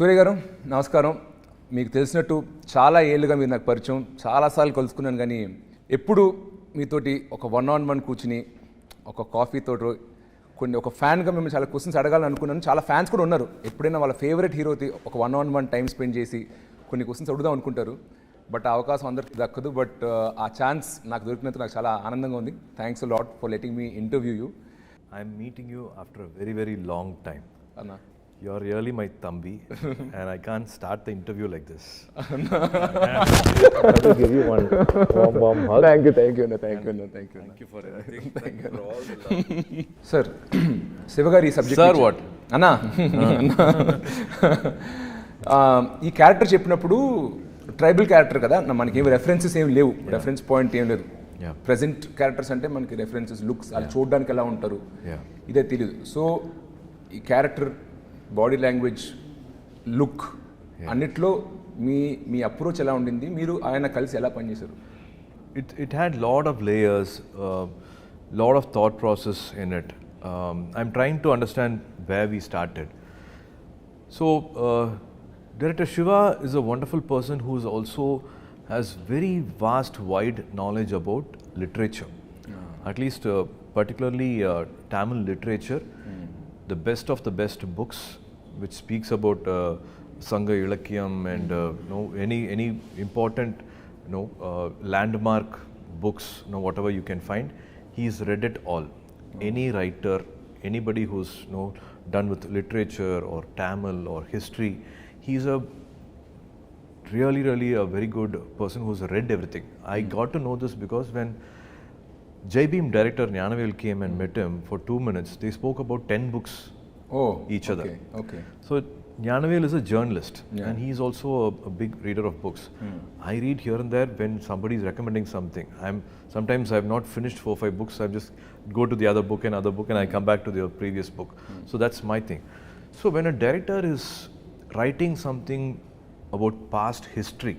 సూర్య గారు నమస్కారం. మీకు తెలిసినట్టు చాలా ఏళ్ళుగా మీరు నాకు పరిచయం, చాలాసార్లు కలుసుకున్నాను, కానీ ఎప్పుడు మీతోటి ఒక 1-on-1 కూర్చుని ఒక కాఫీతో ఒక ఫ్యాన్గా మిమ్మల్ని చాలా క్వశ్చన్స్ అడగాలని అనుకున్నాను. చాలా ఫ్యాన్స్ కూడా ఉన్నారు, ఎప్పుడైనా వాళ్ళ ఫేవరెట్ హీరోతో ఒక 1-on-1 టైం స్పెండ్ చేసి కొన్ని క్వశ్చన్స్ అడుగుదాం అనుకుంటారు. బట్ ఆ అవకాశం అందరికీ దక్కదు. బట్ ఆ ఛాన్స్ నాకు దొరికినందుకు నాకు చాలా ఆనందంగా ఉంది. Thanks a lot for letting me interview you. I'm meeting you after a very, very long time. Anna. You're really my thambi and I can't start the interview like this. I have to give you one warm hug. Thank you, Anna. Thank you for everything. Thank you for all the love. Sir, Shiva గారి subject Sir, what? అన్నా, ఈ character చెప్పినప్పుడు tribal character కదా, మనకి ఏం references ఏం లేవు, reference point ఏం లేదు. ప్రెజెంట్ క్యారెక్టర్స్ అంటే మనకి రెఫరెన్సెస్, లుక్స్, వాళ్ళు చూడడానికి ఎలా ఉంటారు ఇదే తెలియదు. సో ఈ క్యారెక్టర్, బాడీ లాంగ్వేజ్, లుక్ అన్నిట్లో మీ అప్రోచ్ ఎలా ఉండింది, మీరు ఆయన కలిసి ఎలా పనిచేశారు? It had lot of layers, lot of thought process in it. I'm trying to understand where we started. So Director Shiva is a wonderful person who is also has very vast, wide knowledge about literature. At least particularly Tamil literature, the best of the best books which speaks about Sangha Ilakyam and any important landmark books, whatever you can find, he's read it all. Any writer, anybody who's done with literature or Tamil or history, he's a really a very good person who's read everything. I got to know this because when J-Beam director Gnanavel came and met him for 2 minutes, they spoke about 10 books each other. Okay. So Gnanavel is a journalist and he's also a big reader of books. I read here and there when somebody is recommending something. Sometimes I've not finished 4-5 books, I just go to the other book and I come back to the previous book. So that's my thing. So when a director is writing something about past history,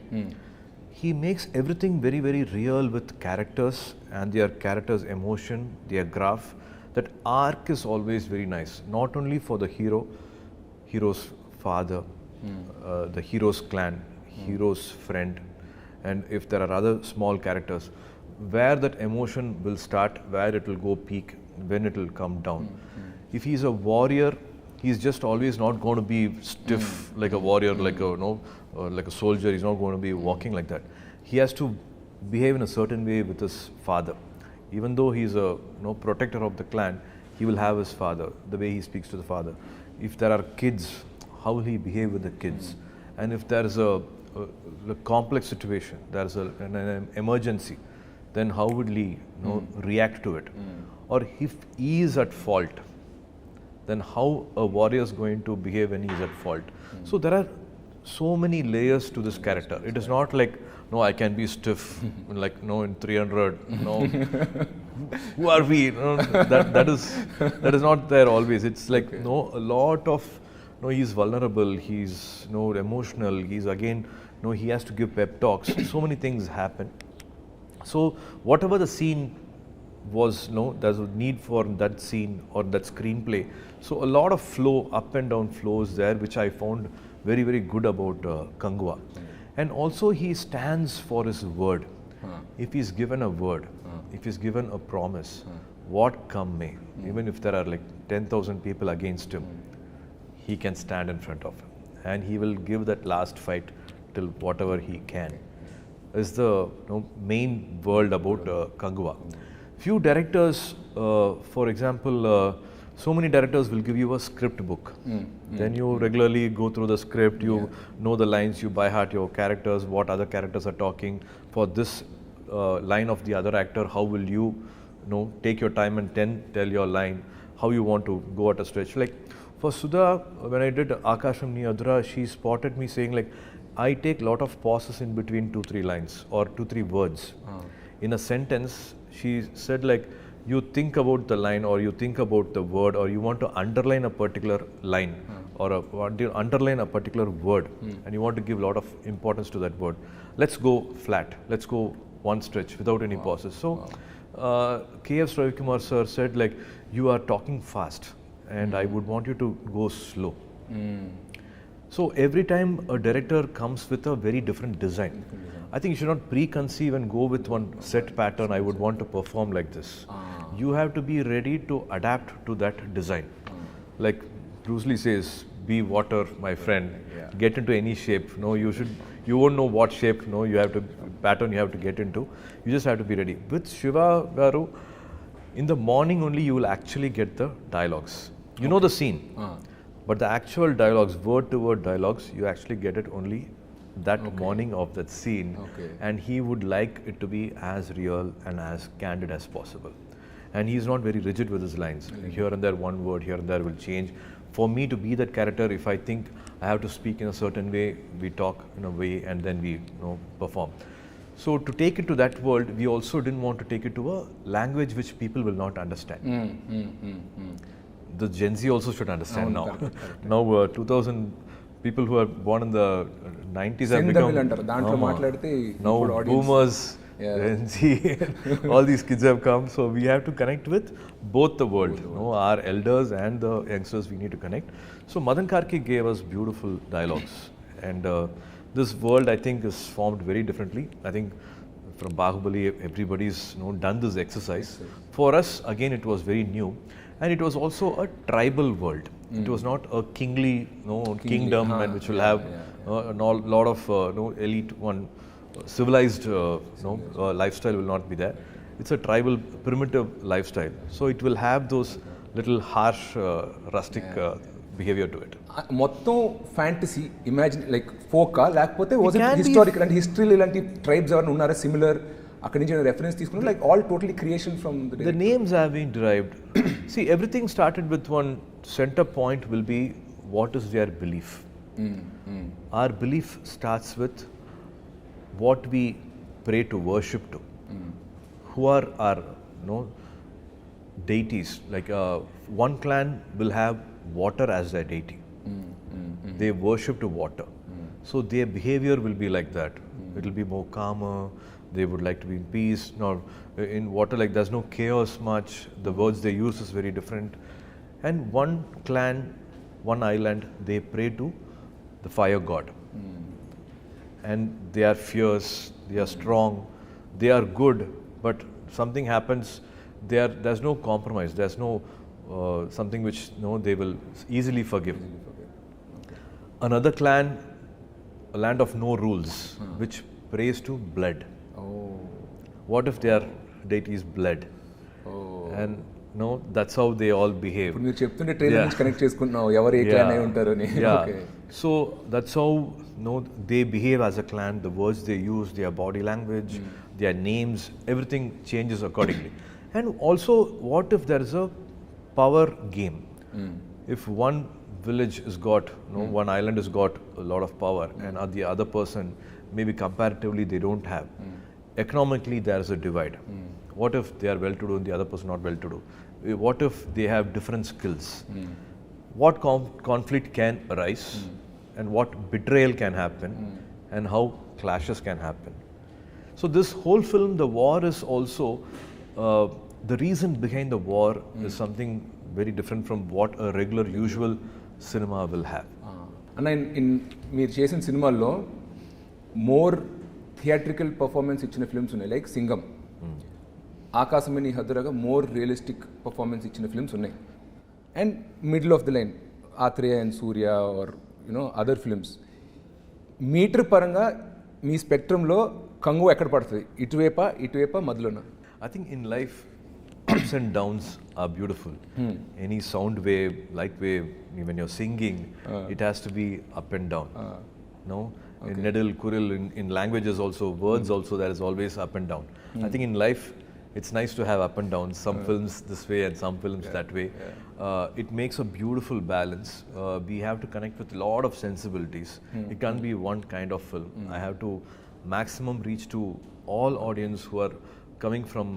he makes everything very, very real with characters and their characters' emotion, their graph. That arc is always very nice, not only for the hero's father, the hero's clan, hero's friend, and if there are other small characters, where that emotion will start, where it will go peak, when it will come down. If he's a warrior, he's just always not going to be stiff like a warrior, like a soldier. He's not going to be walking like that. He has to behave in a certain way with his father. Even though he's a protector of the clan, he will have his father, the way he speaks to the father. If there are kids, how will he behave with the kids? And if there is a complex situation, there is an emergency, then how would he react to it? Or if he is at fault, then how a warrior is going to behave when he is at fault. So there are so many layers to this character. It is not like, I can be stiff, like, in 300, who are we? That is not there always. It's like, a lot of, he's vulnerable, he's, emotional, he's again, he has to give pep talks. So many things happen. So whatever the scene was, there's a need for that scene or that screenplay. So a lot of flow, up and down flows there, which I found very, very good about Kanguva. And also he stands for his word. If he's given a word, if he's given a promise, what come may, even if there are like 10,000 people against him, he can stand in front of him and he will give that last fight till whatever he can. Is the main world about Kanguva. Few directors, for example, so many directors will give you a script book. Then you regularly go through the script, you know the lines, you by heart your characters, what other characters are talking. For this line of the other actor, how will you, take your time and tell your line, how you want to go at a stretch. Like for Sudha, when I did Akasham Ni Adra, she spotted me saying like, I take lot of pauses in between 2-3 lines or 2-3 words. In a sentence, she said like, you think about the line or you think about the word or you want to underline a particular line or underline a particular word and you want to give a lot of importance to that word. Let's go flat. Let's go one stretch without any pauses. So K.F. Ravikumar sir said like, you are talking fast and I would want you to go slow. So every time a director comes with a very different design. I think you should not preconceive and go with one set pattern. I would want to perform like this. You have to be ready to adapt to that design. Like Bruce Lee says, be water, my friend. Get into any shape. No, you won't know what shape. No, you have to pattern you have to get into. You just have to be ready. With Shiva Garu, in the morning only you will actually get the dialogues. You know the scene, but the actual dialogues, word to word dialogues, you actually get it only that morning of that scene. And he would like it to be as real and as candid as possible. And he's not very rigid with his lines. Here and there, one word here and there will change. For me to be that character, if I think I have to speak in a certain way, we talk in a way and then we perform. So to take it to that world, we also didn't want to take it to a language which people will not understand. The Gen Z also should understand now. Now 2000 people who are born in the 90s have become now boomers, Gen Z, all these kids have come. So we have to connect with both the world. Our elders and the youngsters we need to connect. So Madan Karki gave us beautiful dialogues. And this world I think is formed very differently. I think from Bahubali everybody's done this exercise. For us again it was very new. And it was also a tribal world. It was not a kingly kingdom and which will have a lot of elite one civilized lifestyle will not be there. It's a tribal primitive lifestyle. So it will have those little harsh rustic behavior to it. మొత్తం fantasy imagine like ఫోకా లేకపోతే was it historical అంటే హిస్టరీలో ఇలాంటి tribes ఎవరైనా ఉన్నారా similar అక్కడి నుంచి reference తీసుకున్నారు like all totally creation from the names have been derived. See, everything started with one center point will be what is their belief. Our belief starts with what we pray to worship to. Who are our deities? Like one clan will have water as their deity. They worship to water. So their behavior will be like that. It will be more calmer. They would like to be in peace. Now, in water, like there's no chaos much. The words they use is very different. And one clan, one island, they pray to the fire god. And they are fierce, they are strong, they are good, but something happens, there's no compromise, there's no something which they will easily forgive. Another clan, a land of no rules, which prays to blood. What if their deity is blood? And that's how they all behave. మీరు చెప్తుంటే trailer నుంచి connect చేసుకుంటున్నావు ఎవరు ఏ clan అయి ఉంటారు అని. So that's how they behave as a clan, the words they use, their body language, their names, everything changes accordingly. And also, what if there is a power game? If one village has got, one island has got a lot of power and the other person maybe comparatively they don't have. Economically there is a divide. What if they are well-to-do and the other person not well-to-do? What if they have different skills? What conflict can arise and what betrayal can happen and how clashes can happen. So this whole film, the war is also, the reason behind the war is something very different from what a regular usual cinema will have. అన్న మీరు చేసిన సినిమాల్లో more theatrical performance ఇచ్చిన films ఉన్నాయి like Singam, ఆకాశమని హద్దురగా more realistic performance ఇచ్చిన films ఉన్నాయి. And middle of the line Athreya and Suriya are other films. Meter పరంగా మీ స్పెక్ట్రంలో కంగువ ఎక్కడ పడుతుంది? ఇటువైపా మధ్యలోనా? I think in life ups and downs are beautiful. Any sound wave, light wave, when you're singing, it has to be up and down. In Nedil, Kuril, in languages also, words also, there is always up and down. I think in life, it's nice to have up and down. Some films this way and some films that way. It makes a beautiful balance. We have to connect with a lot of sensibilities. It can't be one kind of film. I have to maximum reach to all audience who are coming from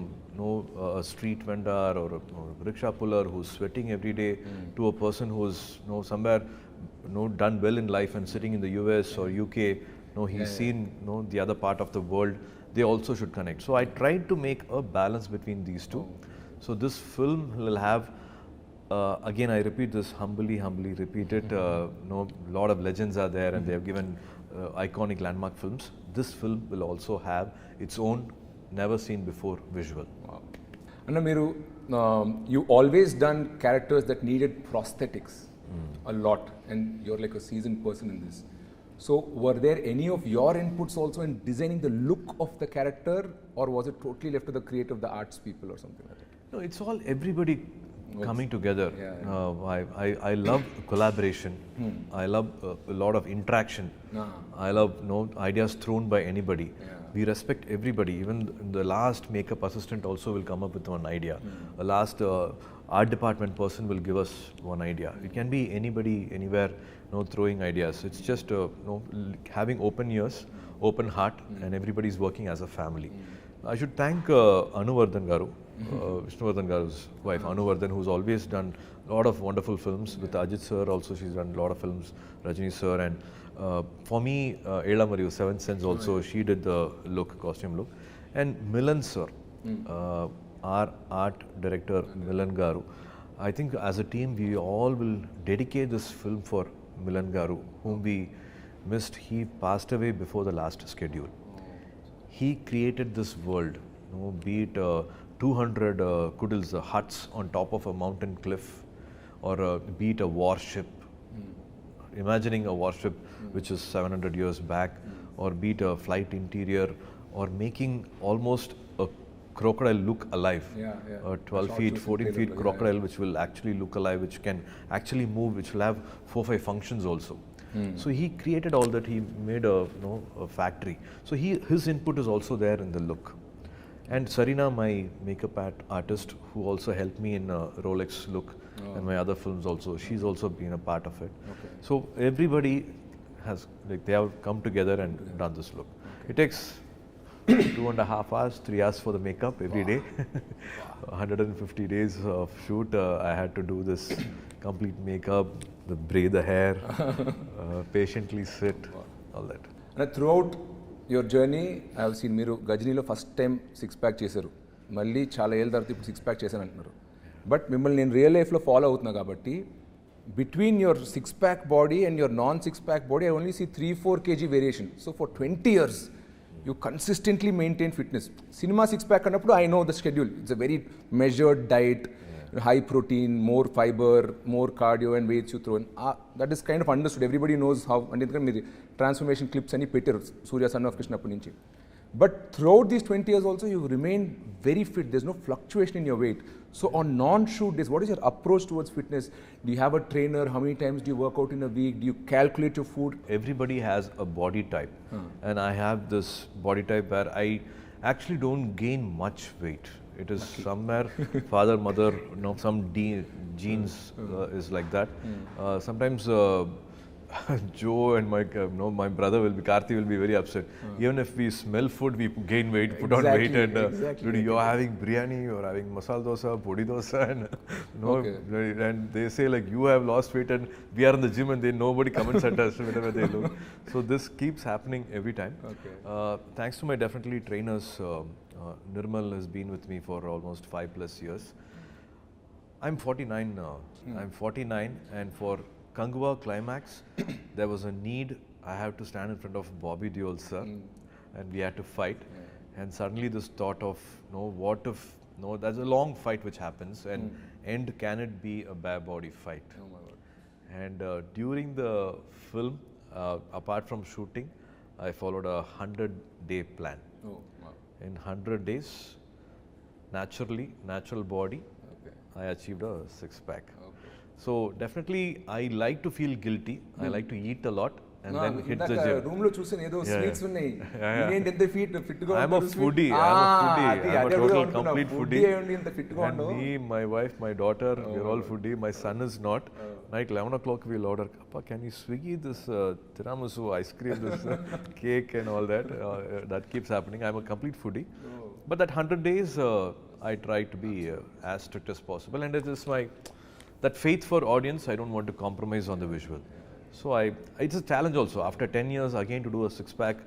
a street vendor or a rickshaw puller who's sweating every day to a person who's somewhere done well in life and sitting in the US or UK. He's seen the other part of the world. They also should connect. So I tried to make a balance between these two. So this film will have Again, I repeat this humbly repeat it. Lot of legends are there, and they have given iconic landmark films. This film will also have its own never seen before visual. Wow. And Meeru, you always done characters that needed prosthetics a lot, and you're like a seasoned person in this. So were there any of your inputs also in designing the look of the character, or was it totally left to the creative, the arts people or something like that? No, it's all everybody coming together. I love collaboration. I love a lot of interaction. I love ideas thrown by anybody. We respect everybody. Even the last makeup assistant also will come up with one idea. The last art department person will give us one idea. It can be anybody, anywhere, throwing ideas. It's just having open ears, open heart, and everybody's working as a family. I should thank Anuvardhan Garu, Vishnuvardhan Garu's wife, Anuvardhan, who's always done a lot of wonderful films. With Ajit sir also, she's done a lot of films, Rajini sir, and for me, Ela Mariyu, Seventh Sense also, she did the costume look. And Milan sir, our art director, Milan Garu. I think as a team, we all will dedicate this film for Milan Garu, whom we missed. He passed away before the last schedule. He created this world, be it 200 kudils, huts on top of a mountain cliff, or be it a warship. Imagining a warship which is 700 years back, or be it a flight interior, or making almost a crocodile look alive. A 12 feet, 14 feet crocodile which will actually look alive, which can actually move, which will have 4-5 functions also. So he created all that. He made a factory. So his input is also there in the look. And Sarina, my makeup artist, who also helped me in Rolex look and my other films also, she's also been a part of it. So everybody has, they have come together and done this look. It takes 2.5 hours, 3 hours for the makeup every day. 150 days of shoot. I had to do this complete makeup, braid the hair, patiently sit, all that. And throughout your journey, I have seen Meeru Gajnilo first time 6-pack చేశారు. మళ్ళీ చాలా ఏళ్ళ తర్వాత ఇప్పుడు 6-pack చేశాను అంటున్నారు. But మిమ్మల్ని నేను రియల్ లైఫ్లో ఫాలో అవుతున్నా కాబట్టి between your 6-pack body and your non-6-pack body, I only see 3-4 kg variation. So for 20 years, you consistently maintain fitness. Cinema 6-pack annappudu, I know the schedule. It's a very measured diet, high protein, more fiber, more cardio and weights you throw in. That is kind of understood. Everybody knows how, and transformation clips ani petteru Suriya son of Krishna appu nunchi. But throughout these 20 years also, you remain very fit. There's no fluctuation in your weight. So on non-shoot days, what is your approach towards fitness? Do you have a trainer? How many times do you work out in a week? Do you calculate your food? Everybody has a body type. And I have this body type where I actually don't gain much weight. It is somewhere father, mother, some genes is like that. Sometimes Joe and my brother will be, Karthi will be very upset. Even if we smell food, we gain weight, put on weight, and you're having biryani, you're having masala dosa, podi dosa, and and they say like you have lost weight, and we are in the gym, and nobody comments at us whenever they look. So this keeps happening every time. Thanks to my definitely trainers, Nirmal has been with me for almost 5+ years. I'm 49 now. I'm 49, and for Kanguva climax, there was a need. I have to stand in front of Bobby Deol sir, and we had to fight. And suddenly this thought of, what if, there's a long fight which happens, and end, can it be a bare body fight? Oh my God. And during the film, apart from shooting, I followed a 100-day plan. Oh, wow. In 100 days, natural body, I achieved a 6-pack. So definitely, I like to feel guilty. I like to eat a lot and then hit the gym. Room lo chusen edo sweets unnai. Inent ente fit ga I'm a foodie. I'm a total complete foodie. And me, my wife, my daughter, we're all foodie. My son is not. Night 11 o'clock we'll order, Appa, can you Swiggy this tiramisu ice cream, this cake and all that. That keeps happening. I'm a complete foodie. But that 100 days, I try to be as strict as possible. And it is that faith for audience, I don't want to compromise on the visual. So it's a challenge also. After 10 years, again to do a 6-pack,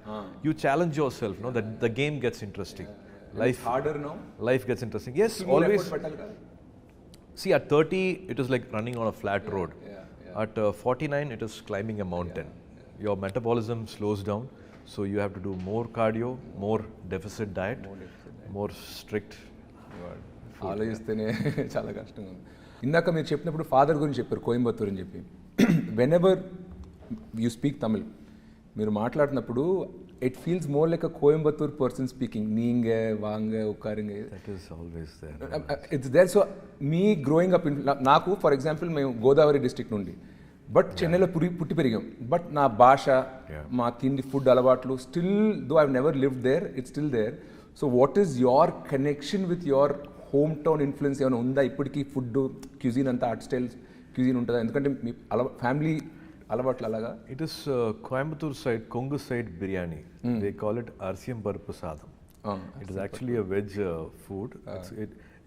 you challenge yourself, that the game gets interesting. Life harder now? Life gets interesting. Yes, always. See, at 30, it is like running on a flat road. At 49, it is climbing a mountain. Your metabolism slows down, so you have to do more cardio, more deficit diet, more strict. ఆలోచిస్తేనే చాలా కష్టంగా ఉంది. ఇందాక మీరు చెప్పినప్పుడు father గురించి చెప్పారు, కోయంబత్తూర్ అని చెప్పి. Whenever you speak Tamil, మీరు మాట్లాడినప్పుడు it feels more like a Coimbatore person speaking. నీంగే వాంగే ఉక్కారింగే, That is always there. It's there. So me growing up in, నాకు ఫర్ ఎగ్జాంపుల్ మేము గోదావరి డిస్ట్రిక్ట్ నుండి, బట్ చెన్నైలో పుట్టి పెరిగాం. బట్ నా భాష, మా తిండి, ఫుడ్ అలవాట్లు still, though I've never lived there, it's still there. So what is your connection with your home town influence ఏమైనా ఉందా ఇప్పటికీ? ఫుడ్, క్యూజిన్ అంతా ఆర్ట్ స్టైల్ క్యూజిన్ ఉంటుందా? ఎందుకంటే మీ ఫ్యామిలీ అలవాట్లు అలాగా. It is Coimbatore side, Kongu side biryani. They call it Arsiyam Paruppu Sadam. It is actually a veg food.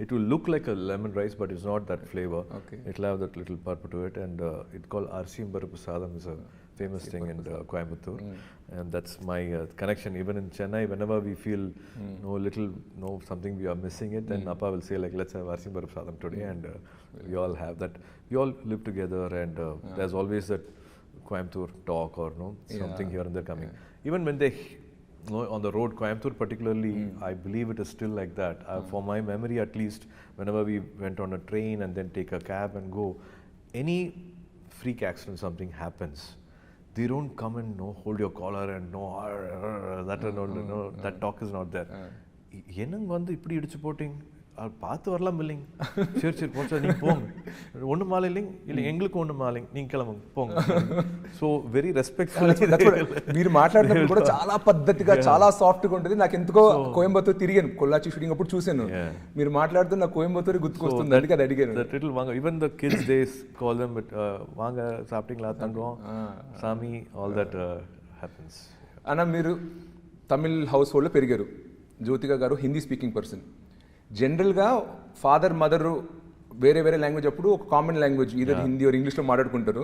It will look like a lemon rice, but it's not that flavor. It will have that little purple to it, and it's called Arsiyam Paruppu Sadam. Is a famous thing in Coimbatore, and that's my connection. Even in Chennai, whenever we feel something we are missing it, then Appa will say like, let's have Arsiyam Paruppu Sadam today, and we all have that. We all live together, and there's always that Coimbatore talk or something here and there coming. Even when they on the road, Coimbatore particularly, I believe it is still like that. For my memory at least, whenever we went on a train and then take a cab and go, any freak accident, something happens, they don't come and hold your collar and that talk is not there. என்னங்க வந்து இப்படி இடிச்சு boating, பார்த்து வரலாம் இல்லைங்க, சரி சரி போச்சா நீங்கள் போங்க, ஒன்று மாலை இல்லைங்க, இல்லை எங்களுக்கு ஒன்று மாலைங்க, நீங்கள் கிளம்புங்க போங்க. So very respectful. మీరు మాట్లాడినప్పుడు కూడా చాలా పద్ధతిగా, చాలా సాఫ్ట్గా ఉంటుంది. నాకు ఎందుకో కోయంబత్తూర్ తిరిగాను, కొల్లాచి షూటింగ్ అప్పుడు చూశాను. మీరు మాట్లాడుతూ నాకు కోయంబత్తూర్ గుర్తుకొస్తుంది, అందుకే అది అడిగాను. వాంగ, even the kids they call them వాంగ సాఫ్టింగ్లా తంగం సామి, ఆల్ దట్ హ్యాపెన్స్. అన్న, మీరు తమిళ్ హౌస్ హోల్డ్లో పెరిగారు. జ్యోతిక గారు హిందీ స్పీకింగ్ పర్సన్. జనరల్గా ఫాదర్ మదరు వేరే వేరే లాంగ్వేజ్ అప్పుడు ఒక common language either Hindi or ఇంగ్లీష్లో మాట్లాడుకుంటారు.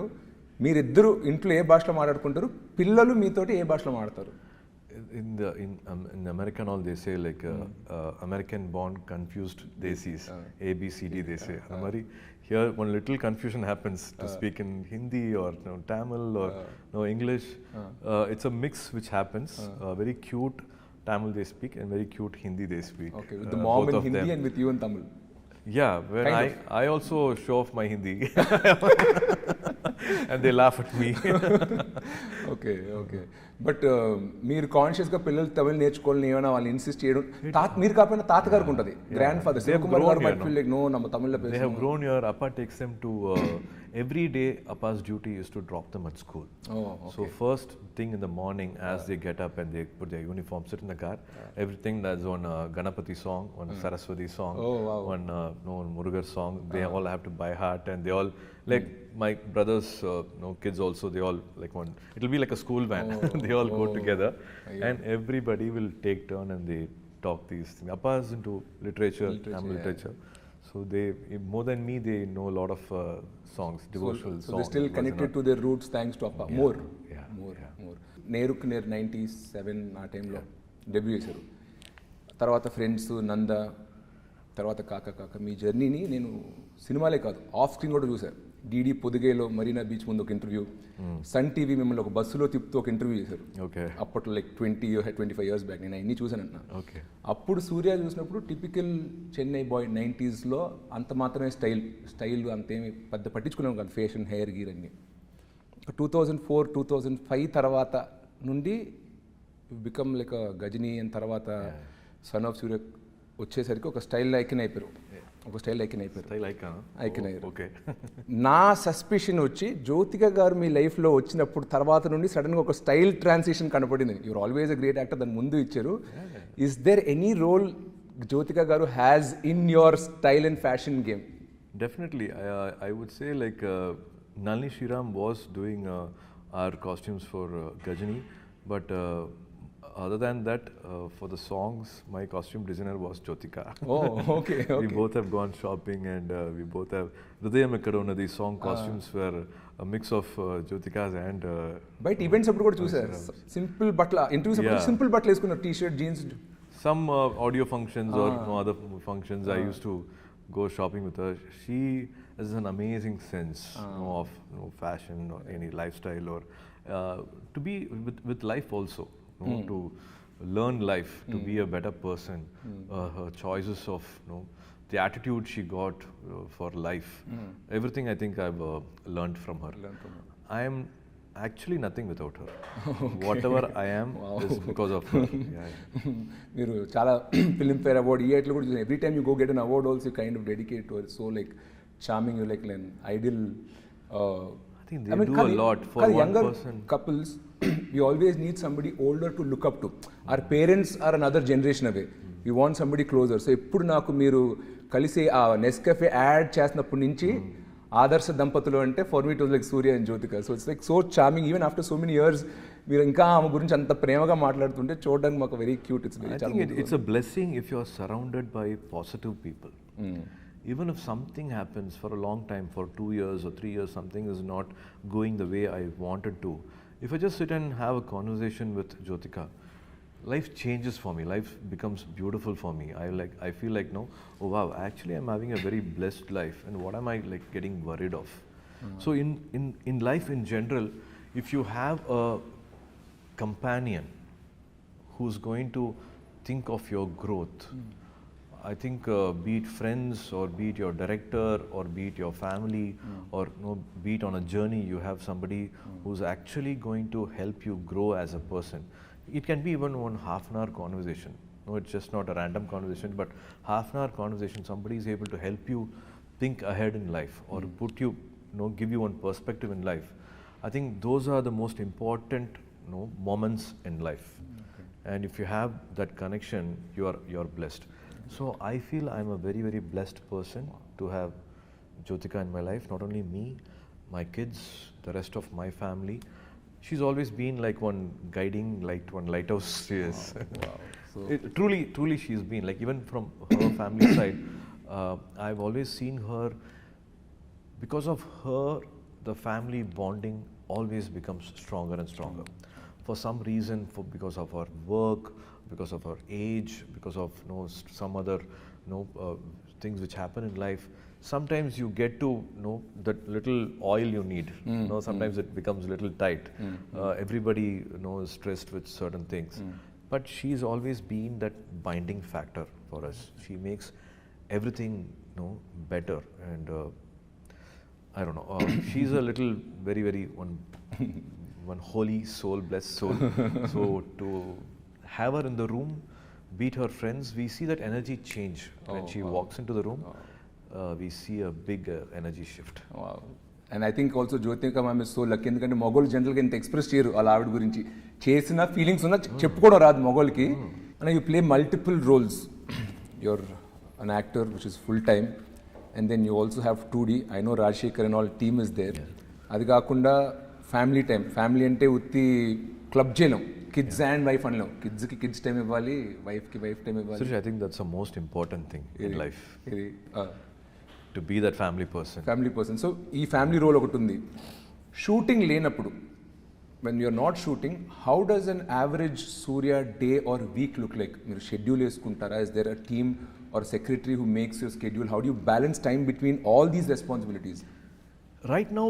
మీరిద్దరు ఇంట్లో ఏ భాషలో మాట్లాడుకుంటారు? పిల్లలు మీతోటి ఏ భాషలో మాట్లాడతారు? In American all they say like American born confused desis, ABCD they say. Here one little confusion happens to speak in Hindi or Tamil or English. It's a mix which happens. Very cute Tamil they speak and very cute Hindi they speak. Okay, with the mom in Hindi them. And with you in Tamil. Yeah, when I also show off my Hindi and they laugh at me. Okay okay. But మీరు కాన్షియస్గా పిల్లలు తమిళ్ నేర్చుకోవాలని ఏమైనా వాళ్ళు insist చేయడం, మీరు కాకపోయినా తాతగారికి ఉంటుంది, గ్రాండ్ ఫాదర్ శివకుమార్ గారు might feel like, no, நம்ம தமிழ்ல பேசணும். They have grown here. Appa takes them to every day. Appa's duty is to drop them at school. So first thing in the morning, as they get up and they put their uniform, sit in the car, everything that's on Ganapati song, on Saraswati song, on Murugar song, they all have to by heart, and they all like my brothers kids also, they all like one, it'll be like a school van. They all go together and everybody will take turn and they talk these things. Appa is into literature, Tamil literature. So they, more than me, they know a lot of songs, devotional songs. So they're still connected to their roots thanks to Appa. More. నేరుకు నేరు 97 ఆ టైంలో debut చేశారు. తర్వాత friends, నంద, తర్వాత కాక కాక. మీ జర్నీని నేను సినిమాలే కాదు ఆఫ్ స్క్రీన్ కూడా చూశాను. డీడీ పొదిగేలో మరీనా బీచ్ ముందు ఒక ఇంటర్వ్యూ, సన్ టీవీ మిమ్మల్ని ఒక బస్సులో తిప్పుతూ ఒక ఇంటర్వ్యూ చేశారు. అప్పట్లో లైక్ 25 years బ్యాక్. నేను అన్నీ చూశానన్నా. అప్పుడు సూర్య చూసినప్పుడు టిపికల్ చెన్నై బాయ్ 90sలో అంత మాత్రమే స్టైల్ అంతేమి పెద్ద పట్టించుకున్నాం కాదు, ఫ్యాషన్, హెయిర్ గీర్ అన్నీ. 2004-2005 తర్వాత నుండి బికమ్ లైక్ గజనీ అండ్ తర్వాత సన్ ఆఫ్ సూర్య వచ్చేసరికి ఒక స్టైల్ ఐకన్ అయిపోయారు. నా సస్పిషన్ వచ్చి జ్యోతిక గారు మీ లైఫ్లో వచ్చినప్పుడు తర్వాత నుండి సడన్గా ఒక స్టైల్ ట్రాన్సిషన్ కనపడింది. You're always a great actor, దాని ముందు ఇచ్చారు. Is there any role Jyothika garu has in your style and fashion game? Definitely. I would say like Nalini Shriram was doing our costumes for Gajani, but other than that, for the songs, my costume designer was Jyotika. Okay. We both have gone shopping and we both have Hridayam Ekkadona. These song costumes were a mix of Jyotika's and బయట events అప్పుడు కూడా చూసారు simple బట్టల interviews అప్పుడు simple బట్టలు వేసుకున్నారు, T shirt, jeans. Some audio functions or no other functions, I used to go shopping with her. She has an amazing sense of fashion or any lifestyle, or to be with life also, to learn life, to be a better person. Her choices of the attitude she got for life, everything I think I've learned from her. I am actually nothing without her. Whatever I am is because of her. మీరు చాలా film fair award ఇయర్లో కూడా చూసాను. Every time you go get an award also kind of dedicate to so like charming you like an ideal. I think they do a lot for one younger person. Couples, we always need somebody older to look up to. Our parents are another generation away. We want somebody closer. So ఎప్పుడు నాకు మీరు కలిసి ఆ Nescafe add చేసినప్పటి నుంచి ఆదర్శ దంపతులు అంటే for me it was like Surya and Jyothika. So it's like so charming even after so many years. మీరు ఇంకా ఆమె గురించి అంత ప్రేమగా మాట్లాడుతుంటే చూడడానికి మాకు very cute. I think it's a blessing if you are surrounded by positive people. Even if something happens for a long time, for 2 years or 3 years, something is not going the way I wanted to. If I just sit and have a conversation with Jyotika, life changes for me. Life becomes beautiful for me. I feel like, no, oh wow, actually I'm having a very blessed life, and what am I like getting worried of? So in life in general, if you have a companion who's going to think of your growth, I think be it friends or be it your director or be it your family or be it on a journey, you have somebody who's actually going to help you grow as a person. It can be even one half-an-hour conversation. No, it's just not a random conversation, but half-an-hour conversation. Somebody is able to help you think ahead in life or put you, give you one perspective in life. I think those are the most important, moments in life. And if you have that connection, you're blessed. So I feel I'm a very, very blessed person to have Jyotika in my life. Not only me, my kids, the rest of my family. She's always been like one guiding light, one lighthouse. Yes. Wow. So truly she's been like, even from her family side, I've always seen her. Because of her, the family bonding always becomes stronger and stronger. For some reason, because of her work, because of her age, because of some other things which happen in life, sometimes you get to that little oil you need. Sometimes it becomes a little tight. Everybody is stressed with certain things, but she's always been that binding factor for us. She makes everything better, and I don't know. She's a little very, very one holy soul, blessed soul. So to have her in the room, beat her friends, we see that energy change when she walks into the room. We see a big energy shift. Wow. And I think also Jyotika ma'am is so lucky ఎందుకంటే మొగోళ్ళు జనరల్గా ఇంత express చేయరు వాళ్ళ ఆవిడ గురించి. చేసిన feelings ఉన్నా చెప్పుకోవడం రాదు మొగోళ్ళకి. And you play multiple roles. You're an actor which is full time, and then you also have 2D. I know Rajasekhar and all team is there. అది కాకుండా ఫ్యామిలీ టైం. ఫ్యామిలీ అంటే ఉత్తి క్లబ్ చేయలేం. కిడ్స్ అండ్ వైఫ్ అనలేం. కిడ్స్కి kids time ఇవ్వాలి, వైఫ్కి wife time ఇవ్వాలి. Surish, I think that's the most important thing in life. To be that family person. So ఈ ఫ్యామిలీ రోల్ ఒకటి ఉంది. షూటింగ్ లేనప్పుడు, when you're not shooting, how does an average Surya day or week look like? మీరు schedule వేసుకుంటారా? Is there a team or secretary who makes your schedule? How do you balance time between all these responsibilities? Right now,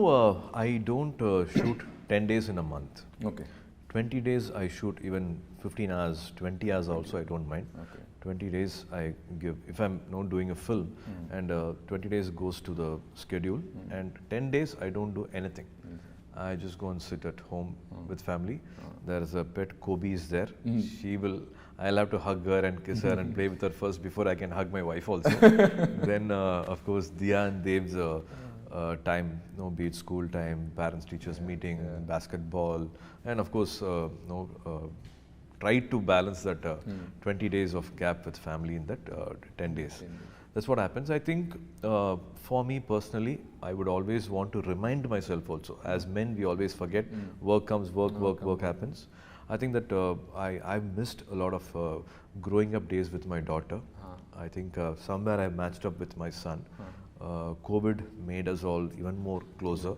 I don't shoot 10 days in a month. Okay. 20 days I shoot, even 15 hours, 20 hours also I don't mind. Okay. 20 days I give, if I'm not doing a film, and 20 days goes to the schedule, and 10 days I don't do anything. I just go and sit at home with family. There's a pet, Kobe is there. I'll have to hug her and kiss her and play with her first before I can hug my wife also. Then of course Diya and Dev's time, be it school time, parents teachers meeting, basketball, and of course try to balance that 20 days of gap with family in that 10 days. That's what happens. I think for me personally, I would always want to remind myself also. As men, we always forget. Work comes, work happens. I think that I've missed a lot of growing up days with my daughter. I think somewhere I matched up with my son. COVID made us all even more closer.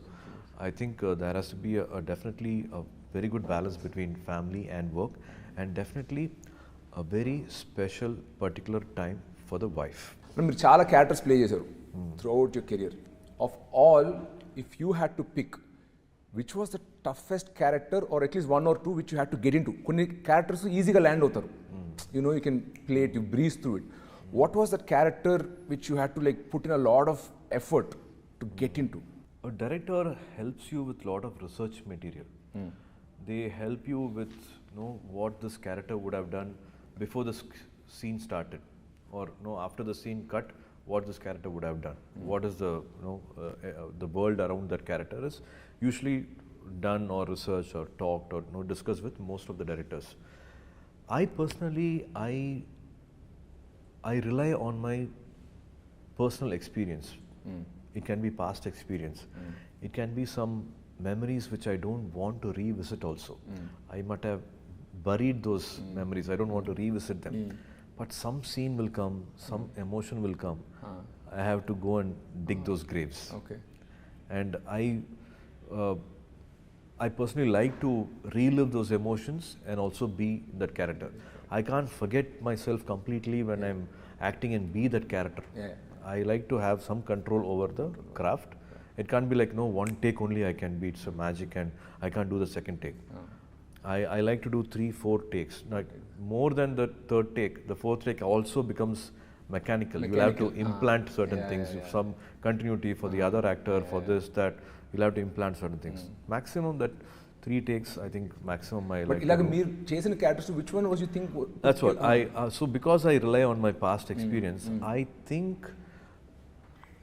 I think there has to be definitely a very good balance between family and work, and definitely a very special particular time for the wife. మీరు చాలా characters play చేశారు throughout your career. Of all, if you had to pick which was the toughest character or at least 1 or 2 which you had to get into. కొన్ని characters ఈజీగా land అవుతారు, you know you can play it, you breeze through it. What was that character which you had to like put in a lot of effort to get into? A director helps you with lot of research material. They help you with what this character would have done before the scene started, or after the scene cut, what this character would have done. What is the world around that character is usually done or researched or talked or discussed with most of the directors. I personally, I rely on my personal experience. It can be past experience. It can be some memories which I don't want to revisit also. I might have buried those memories. I don't want to revisit them. But some scene will come, some emotion will come. I have to go and dig those graves. Okay. And I personally like to relive those emotions and also be that character. I can't forget myself completely when I'm acting and be that character. Yeah. I like to have some control over the craft. It can't be like, one take only I can be, it's a magic and I can't do the second take. I like to do 3-4 takes. Like more than the third take, the fourth take also becomes mechanical. You will have to implant certain things, some continuity for the other actor, for this, that. You'll have to implant certain things. Maximum that 3 takes, I think maximum I like. But ilaga meer chesina characters, which one was you think? That's what so because I rely on my past experience, I think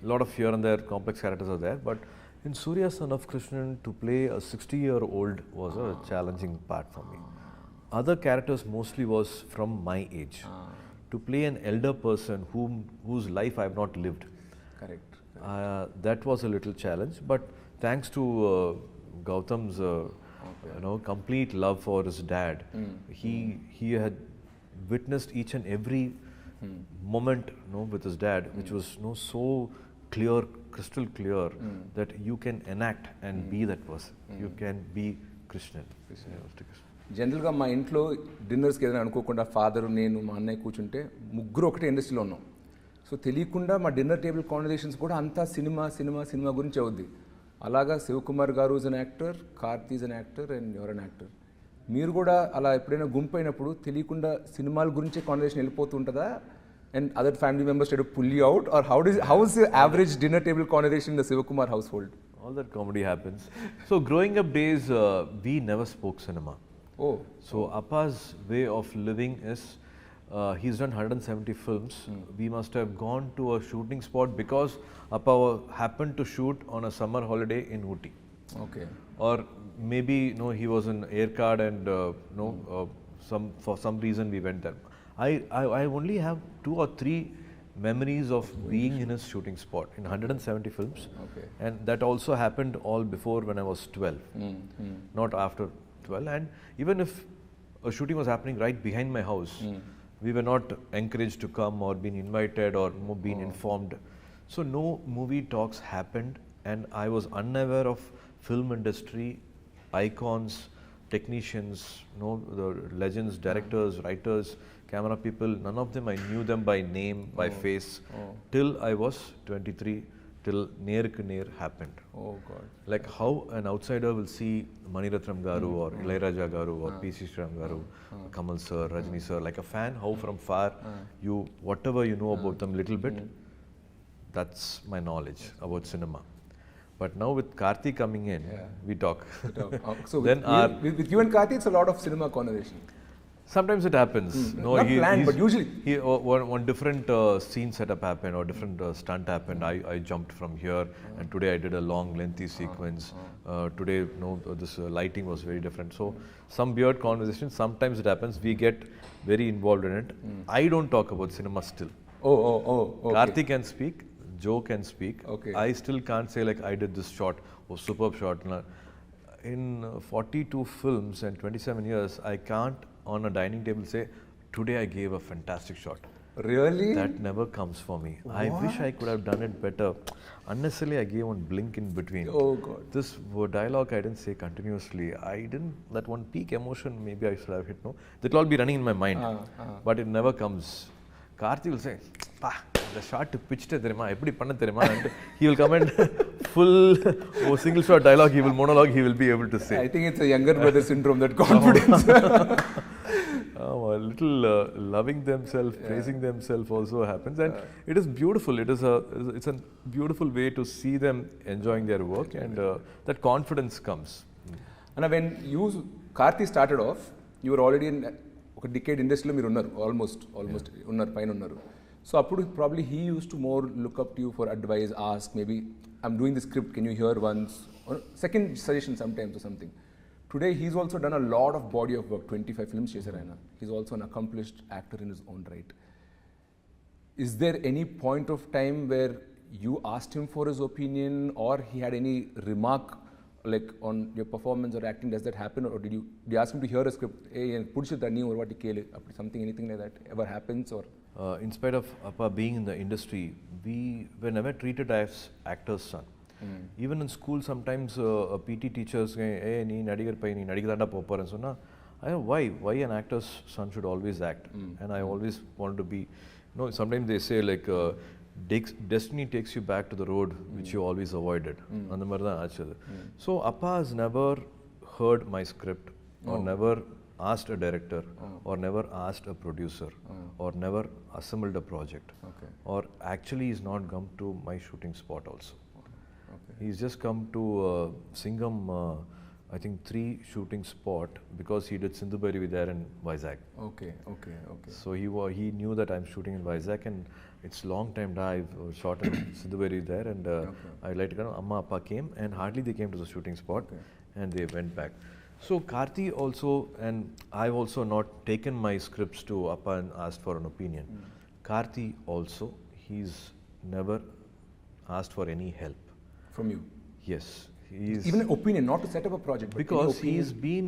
a lot of here and there complex characters are there, but in Suriya Son of Krishnan, to play a 60-year-old was a challenging part for me. Other characters mostly was from my age. To play an elder person whose life I have not lived. Correct. That was a little challenge, but thanks to Gautam's complete love for his dad, he had witnessed each and every moment with his dad, which was so clear, crystal clear, that you can enact and be that person. You can be Krishnan. జనరల్గా మా ఇంట్లో డిన్నర్స్కి ఏదైనా అనుకోకుండా father, నేను, మా అన్నయ్య కూర్చుంటే ముగ్గురు ఒకటే ఇండస్ట్రీలో ఉన్నాం. సో తెలియకుండా మా డిన్నర్ టేబుల్ కాన్వర్జేషన్స్ కూడా అంతా సినిమా సినిమా సినిమా గురించి అవుద్ది. అలాగా శివకుమార్ గారు is an actor, Karthi is an actor and your an actor. మీరు కూడా అలా ఎప్పుడైనా గుంపు అయినప్పుడు తెలియకుండా సినిమాల గురించే కాన్వర్జేషన్ వెళ్ళిపోతూ ఉంటుందా? And other family members try to pull you out, or how is the average dinner table conversation in the Sivakumar household? All that comedy happens. So growing up days, we never spoke cinema. Oh. So Appa's way of living is, he's done 170 films. We must have gone to a shooting spot because Appa happened to shoot on a summer holiday in Ooty. Okay. Or maybe he was in air card and for some reason we went there. I only have 2 or 3 memories of being in his shooting spot in 170 films. Okay. And that also happened all before when I was 12, not after 12. And even if a shooting was happening right behind my house, we were not encouraged to come or been invited or been informed. So no movie talks happened, and I was unaware of film industry, icons, technicians, the legends, directors, writers, camera people. None of them, I knew them by name, by face, till I was 23, till Neer Ke Neer happened. Oh God. Like how an outsider will see Mani Ratnam Garu or Ilayaraja Garu or P.C. Sriram Garu, Kamal sir, Rajni sir, like a fan, how from far whatever you know about them little bit, that's my knowledge about cinema. But now with Karthi coming in, we talk. So with you and Karthi, it's a lot of cinema conversation. Sometimes it happens. Not planned, but usually. One different scene setup happened or different stunt happened. I jumped from here, and today I did a long, lengthy sequence. Today, this lighting was very different. So some weird conversation. Sometimes it happens. We get very involved in it. I don't talk about cinema still. Okay. Karthi can speak. Joe can speak. Okay. I still can't say like I did this shot or superb shot. In 42 films and 27 years, I can't on a dining table say, today I gave a fantastic shot. Really? That never comes for me. What? I wish I could have done it better. Unnecessarily, I gave one blink in between. Oh God. This dialogue I didn't say continuously. That one peak emotion maybe I should have hit. That will all be running in my mind. But it never comes. Karthi will say, the shot pitched therima eppadi panna therima, and he will come and full single shot dialogue, he will monologue, he will be able to say. I think it's a younger brother syndrome, that confidence. A little loving themselves, praising themselves also happens, and it is beautiful. It's a beautiful way to see them enjoying their work, and that confidence comes. And when you, Karthi, started off, you were already in a decade industry, మీరు ఉన్నారు almost ఉన్నారు, పైన ఉన్నారు. So అప్పుడు probably he used to more look up to you for advice, ask, maybe I'm doing the script, can you hear once, or second suggestion sometimes or something. Today he's also done a lot of body of work, 25 films చేశారు ఆయన. He's also an accomplished actor in his own right. Is there any point of time where you asked him for his opinion, or he had any remark like on your performance or acting? Does that happen, or did you ask him to hear a script, hey pudichidani or what kele, something, anything like that ever happens? Or in spite of Appa being in the industry, we were never treated as actor's son. Even in school, sometimes PT teachers say, hey, nee nadigar pai nee nadigidanda popar, and so na, why an actor's son should always act. And I always wanted to be, sometimes they say like destiny takes you back to the road which you always avoided. So Appa has never heard my script, or never asked a director, or never asked a producer, or never assembled a project, or actually he's not come to my shooting spot also. He's just come to Singham, I think 3 shooting spot, because he did Sindhu Bhairavi there in Vizag. Okay. So he knew that I'm shooting in Vizag, and it's long time dive shot in Sindhu Bhairavi there, and I like to go. Amma Appa came, and hardly they came to the shooting spot, and they went back. So Karthi also, and I've also not taken my scripts to Appa and asked for an opinion. Karthi also, he's never asked for any help from you. Yes. He's even an opinion, not to set up a project, but because he's been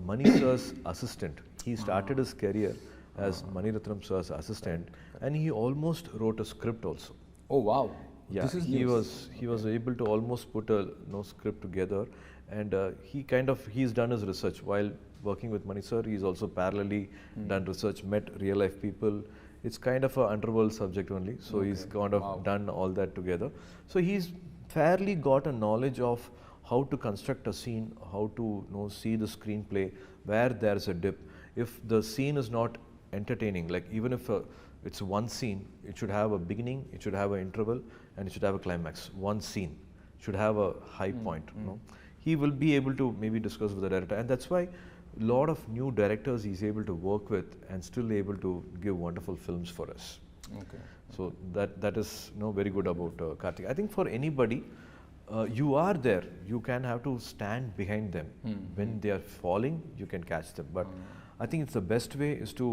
Mani sir's assistant. He started his career as Mani Ratnam sir's assistant, and he almost wrote a script also. Oh wow! Yeah, this is he was able to almost put a script together, and he's done his research while working with Mani sir. He's also parallelly done research, met real life people. It's kind of an underworld subject only, so he's kind of done all that together. So he's fairly got a knowledge of how to construct a scene, how to see the screenplay, where there's a dip. If the scene is not entertaining, like even if it's one scene, it should have a beginning, it should have an interval, and it should have a climax. One scene should have a high point. He will be able to maybe discuss with the director, and that's why a lot of new directors he's able to work with and still able to give wonderful films for us. Okay. So that is very good about Karthik. I think for anybody, you are there, you can have to stand behind them. When they are falling, you can catch them. But I think it's the best way is to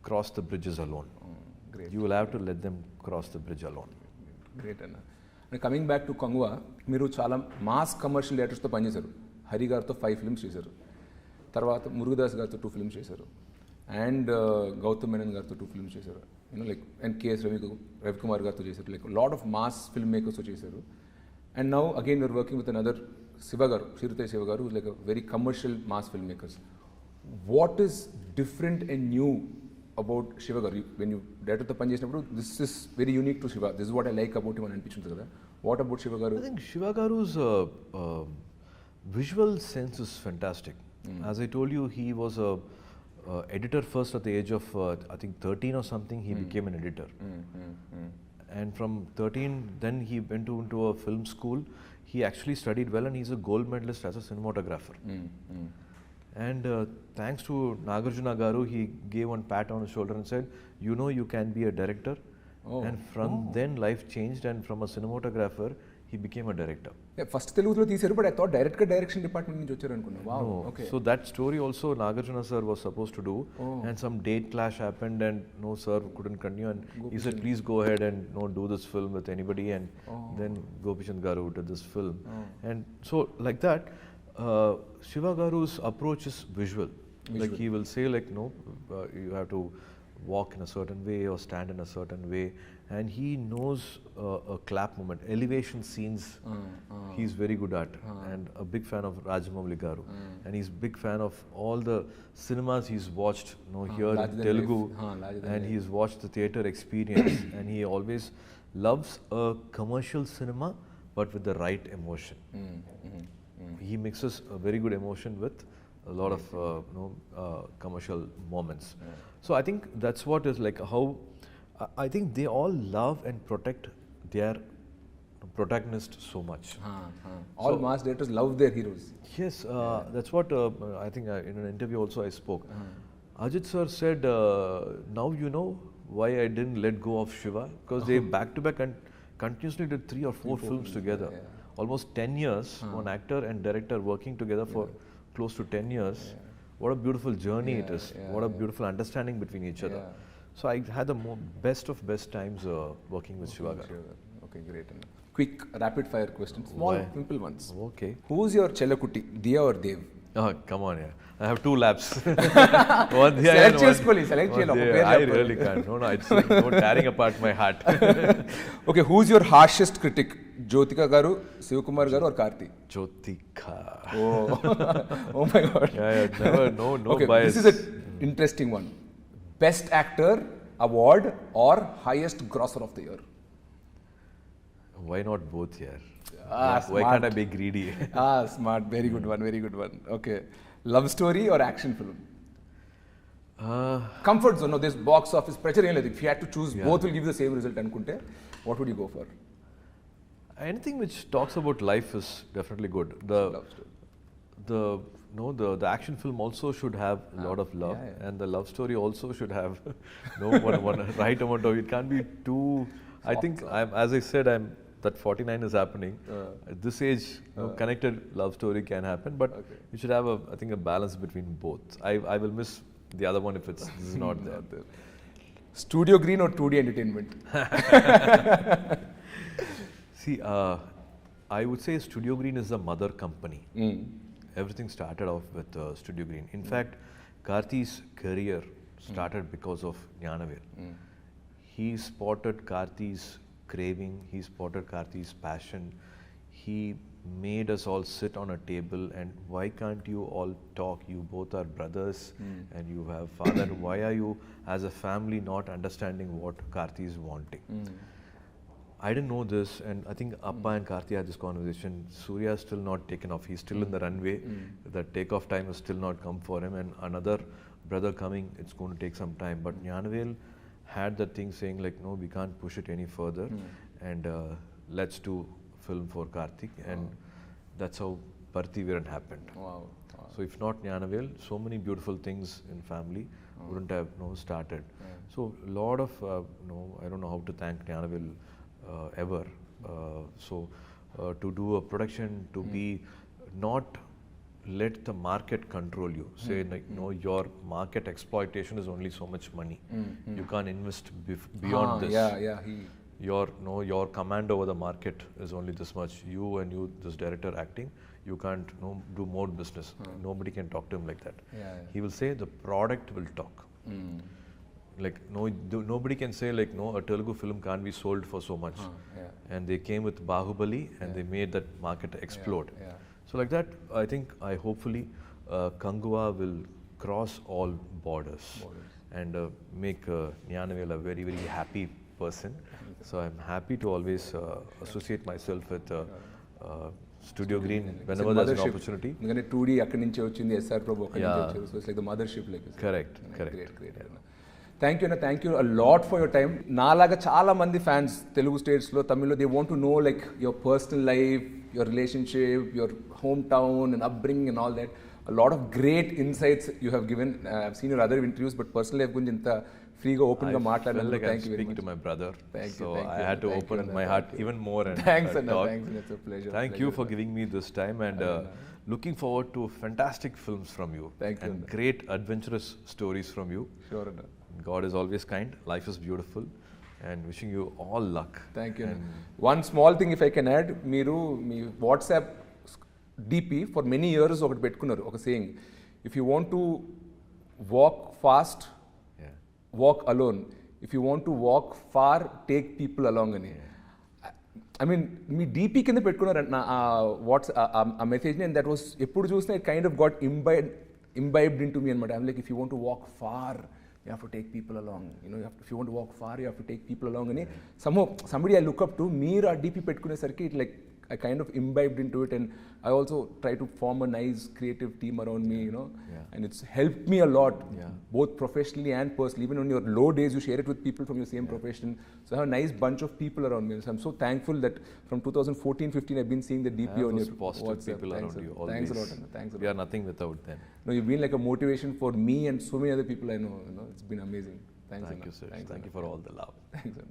cross the bridges alone. Great. You will have to let them cross the bridge alone. Great, Anna. And coming back to Kanguva, మీరు చాలా mass commercial డైరెక్టర్స్తో పనిచేశారు. హరి గారితో 5 films చేశారు, తర్వాత మురుగదాస్ గారితో 2 films చేశారు, and Gautam Menon గారితో 2 films చేశారు, లైక్ అండ్ కేఎస్ రవికుమార్ గారితో చేశారు, like lot of mass film మేకర్స్తో చేశారు. And now again you're working with another Siva garu, Siruthai Siva garu, like a very commercial mass film makers. What is different and new about Siva garu? When you డైరెక్టర్తో పనిచేసినప్పుడు this is very unique to Siva, this is what I like about him అని అనిపించింది కదా. What about Siva గారు? I think Shiva Garu's visual sense is fantastic. As I told you, he was a editor first at the age of I think 13 or something. He became an editor, and from 13 then he went into a film school. He actually studied well, and he's a gold medalist as a cinematographer. And thanks to Nagarjuna Garu, he gave one pat on his shoulder and said, you can be a director. And from then life changed, and from a cinematographer he became a director. First తెలుగులో తీశారు, but I thought డైరెక్ట్గా direction department నుంచి వచ్చారు అనుకున్నా. Wow, okay. So that story also Nagarjuna sir was supposed to do, and some date clash happened, and no sir couldn't continue, and he said please go ahead and do this film with anybody, and then Gopichandra Garu did this film. And so like that, Shiva Garu's approach is visual. Like he will say like you have to walk in a certain way or stand in a certain way, and he knows a clap moment, elevation scenes. He's very good at, and a big fan of Rajamouli Garu, and he's big fan of all the cinemas he's watched, here in Telugu, and he's watched the theatre experience, and he always loves a commercial cinema, but with the right emotion. He mixes a very good emotion with a lot of commercial moments. So I think that's what is like how I think they all love and protect their protagonist so much. All mass directors love their heroes. Yes, that's what I think in an interview also I spoke. Ajit sir said, now you know why I didn't let go of Shiva, because they back to back and continuously did 3 or 4 films together. Almost 10 years, one actor and director working together for close to 10 years. What a beautiful journey it is. What a beautiful understanding between each other. So I had the best of best times working with Shiva garu. Okay, great. Quick rapid fire questions. Small, simple ones. Okay. Who's your Chelakutti, Diya or Dev? Oh, come on, I have 2 laps. Select చేసుకోవాలి, select చేయాలి, ఒక పేరు I చెప్పాలి. really can't. No, it's like tearing apart my heart. Okay, who's your harshest critic? Jyotika garu, Sivakumar garu or Karthi? Jyotika. Oh my God. Never, no Okay, bias. this is an interesting one. Best actor award or highest grosser of the year? Why not both here? Why Smart. can't I be greedy? Smart. Very good one. Very good one. Okay. Love story or action film? Comfort zone. No, there's box office pressure. If you had to choose, both will give the same result. What would you go for? Anything which talks about life is definitely good. Love story. The action film also should have a lot of love, and the love story also should have one right amount of. It can't be too. I think as I said, that 49 is happening. At this age, connected love story can happen, but you should have I think a balance between both. I will miss the other one if this is not there. Studio Green or 2D Entertainment? See, I would say Studio Green is the mother company. Everything started off with Studio Green. In fact, Karthi's career started because of Gnanavel. He spotted Karthi's craving, he spotted Karthi's passion. He made us all sit on a table and why can't you all talk? You both are brothers and you have father. Why are you as a family not understanding what Karthi is wanting? I didn't know this, and I think Appa and Karthi had this conversation. Suriya is still not taken off. He's still in the runway. The takeoff time has still not come for him, and another brother coming, it's going to take some time. But Gnanavel had that thing saying like, no, we can't push it any further, and let's do film for Karthik, and that's how Parthiviran happened. Wow. So if not Gnanavel, so many beautiful things in family wouldn't have started. So a lot of I don't know how to thank Gnanavel ever. To do a production, to be not let the market control you. Say like your market exploitation is only so much money. You can't invest beyond this. Your command over the market is only this much. You, this director acting, you can't do more business. Nobody can talk to him like that. He will say the product will talk. Like nobody can say like a Telugu film can't be sold for so much. And they came with Bahubali and they made that market explode. So like that, I hopefully Kanguva will cross all borders and make Gnanavel a very, very happy person. So I'm happy to always associate myself with Studio Green whenever there's an opportunity. 2D akkadi nunchi vachindi, SR Prabhu akkadi nunchi vacharu. So it's like the mothership, like correct. Great. Thank you a lot for your time. Naalaga chaala mandi fans Telugu states lo, Tamil lo, they want to know like your personal life, your relationship, your hometown and upbringing and all that. A lot of great insights you have given. I've seen your other interviews, but personally I've been inta free ga open ga maatladanu. Like thank you very much. To my brother. Thank you. I had to open my heart even more and thanks, talk. Thanks, it's a pleasure. Thank you for giving me this time and looking forward to fantastic films from you. Thank you. And great adventurous stories from you. Sure. God is always kind. Life is beautiful. And wishing you all luck. Thank you. One small thing if I can add, మీరు మీ WhatsApp DP for many years ఒకటి పెట్టుకున్నారు, ఒక saying, if you want to walk fast, walk alone. If you want to walk far, take people along అని. I mean, me DP కింద పెట్టుకున్నారు watts ఆ మెసేజ్ని, and that was ఎప్పుడు చూసినా it kind of got imbibed into me అనమాట. I'm like, if you want to walk far, you have to take people along. You know, if you want to walk far, you have to take people along అని. Somebody I look up to, మీరు ఆ DP పెట్టుకునేసరికి it like I kind of imbibed into it, and I also try to form a nice creative team around me, you know, and it's helped me a lot, both professionally and personally. Even on your low days, you share it with people from your same profession. So I have a nice bunch of people around me. So I'm so thankful that from 2014-15, I've been seeing the DP on your positive WhatsApp. people around you. Always. Thanks a lot, Anna. Thanks a lot. We are nothing without them. No, you've been like a motivation for me and so many other people I know. You know, it's been amazing. Thanks, Thank Anna. you, sir. Thanks, Thank Anna. you for all the love. Thanks, Anna.